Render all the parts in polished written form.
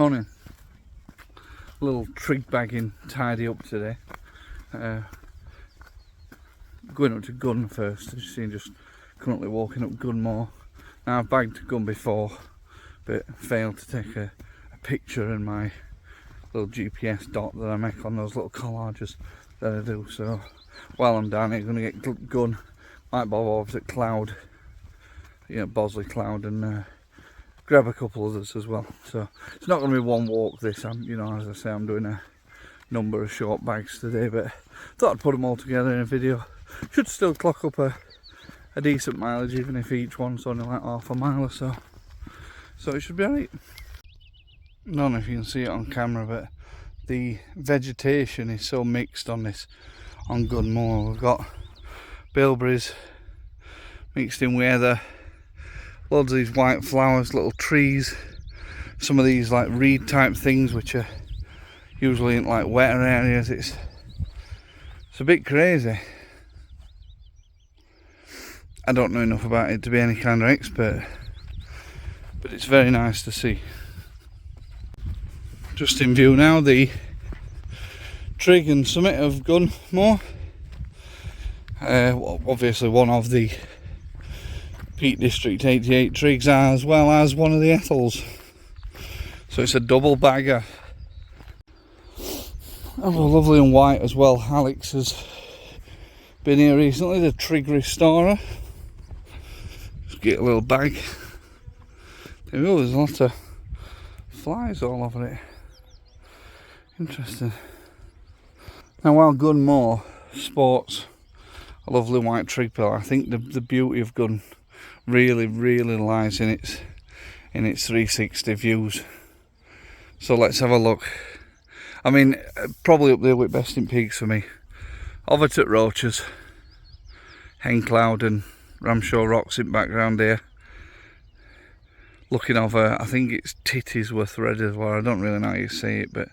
Morning. A little trig bagging tidy up today. Going up to Gun first, as you see, just currently walking up Gunmore. Now I've bagged Gun before, but failed to take a picture in my little GPS dot that I make on those little collages that I do. So while I'm down here, I'm going to get Gun, might bob over to Cloud, Bosley Cloud, and grab a couple others as well. So it's not going to be one walk this. As I say, I'm doing a number of short bags today, but thought I'd put them all together in a video. Should still clock up a decent mileage, even if each one's only like half a mile or so. So it should be alright. I don't know if you can see it on camera, but the vegetation is so mixed on Gunmore. We've got bilberries mixed in with heather, loads of these white flowers, little trees, some of these like reed type things which are usually in like wetter areas. It's a bit crazy. I don't know enough about it to be any kind of expert, but it's very nice to see. Just in view now, the Trig and summit of Gunmore. Obviously one of the Peak District 88 Trigs, as well as one of the Ethels. So it's a double bagger. Oh, lovely and white as well. Alex has been here recently, the Trig restorer. Just get a little bag. There we go, there's lots of flies all over it. Interesting. Now while Gunmore sports a lovely white trig pillar, I think the beauty of Gun really lies in its 360 views. So let's have a look. I mean, probably up there with best in peaks for me. Over to Roaches, Hen Cloud and Ramshaw Rocks in background here. Looking over, I think it's Tittisworth Reservoir, I don't really know how you say it, but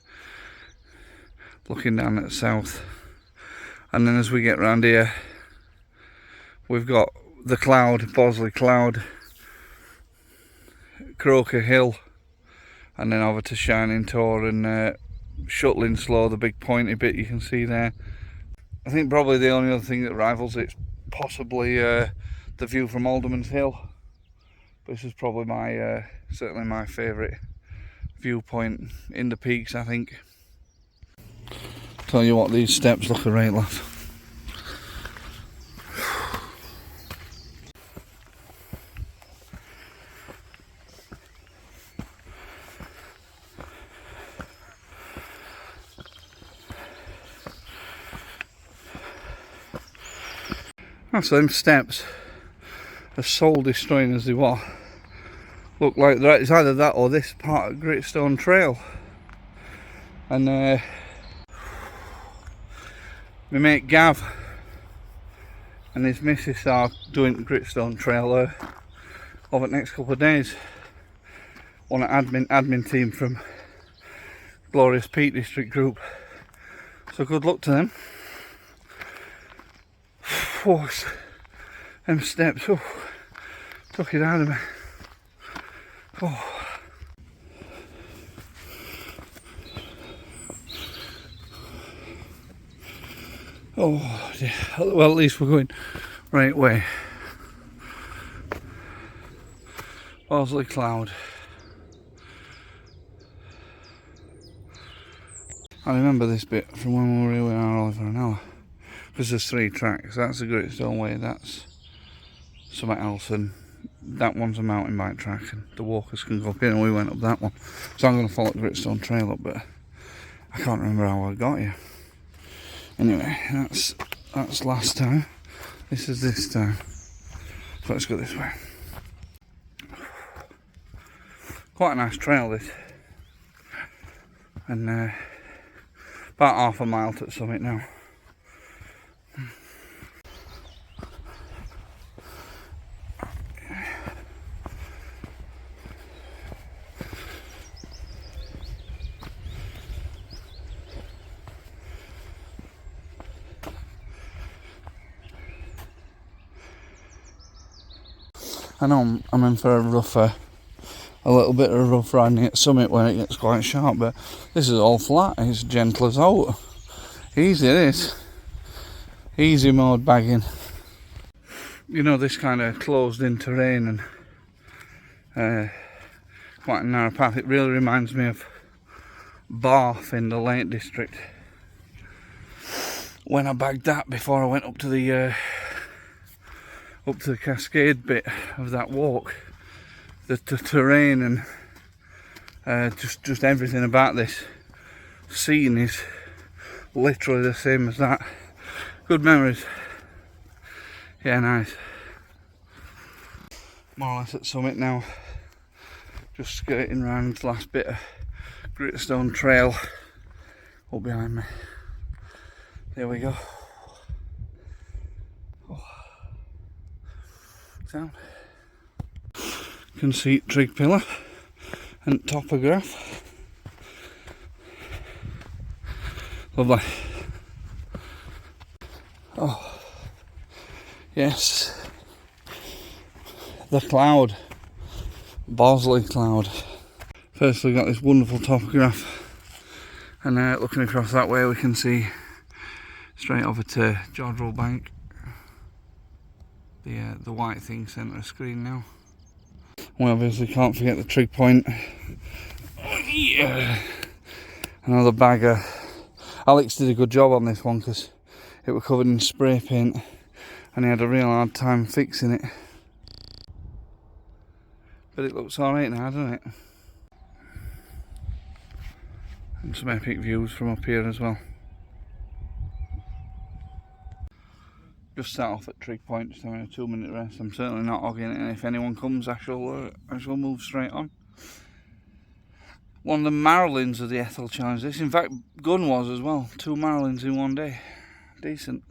looking down at the south. And then as we get round here, we've got the Cloud, Bosley Cloud, Croker Hill, and then over to Shining Tor and Shuttling Slough, the big pointy bit you can see there. I think probably the only other thing that rivals it's possibly the view from Alderman's Hill. This is probably certainly my favourite viewpoint in the peaks, I think. Tell you what, these steps look a right laugh. So them steps, as soul destroying as they were, look like it's either that or this part of Gritstone Trail. And my mate Gav and his missus are doing the Gritstone Trail over the next couple of days. On an admin team from Glorious Peak District group. So good luck to them. Oh, them steps, took it out of me. Oh dear. Well, at least we're going right way. Bosley Cloud. I remember this bit from when we were here with our Oliver and Ella. Because there's 3 tracks. That's the Gritstone Way, that's something else, and that one's a mountain bike track, and the walkers can go up here, and we went up that one. So I'm going to follow the Gritstone Trail up, but I can't remember how I got here. Anyway, that's last time. This is this time. So let's go this way. Quite a nice trail this. And about half a mile to the summit now. I know I'm in for a rougher a little bit of rough riding at summit where it gets quite sharp, but this is all flat. It's gentle as out. Easy this. Easy mode bagging. You know, this kind of closed in terrain and quite a narrow path, it really reminds me of Bath in the Lake District. When I bagged that before I went up to the cascade bit of that walk, the terrain and just everything about this scene is literally the same as that. Good memories. Yeah, nice. More or less at summit now. Just skirting round the last bit of Gritstone Trail up behind me. There we go. Oh. Down. Can see Trig pillar and topograph. Lovely. Oh, yes. The cloud. Bosley Cloud. First we've got this wonderful topograph, and looking across that way we can see straight over to Jodrell Bank. The white thing centre screen now. We obviously can't forget the Trig Point. Yeah. Another bagger. Alex did a good job on this one because it was covered in spray paint and he had a real hard time fixing it. But it looks alright now, doesn't it? And some epic views from up here as well. Just sat off at Trig Point, just having a 2-minute rest. I'm certainly not hogging it, and if anyone comes I shall move straight on. One of the Marylands of the Ethel challenge this. In fact, Gun was as well. 2 Marylands in one day. Decent.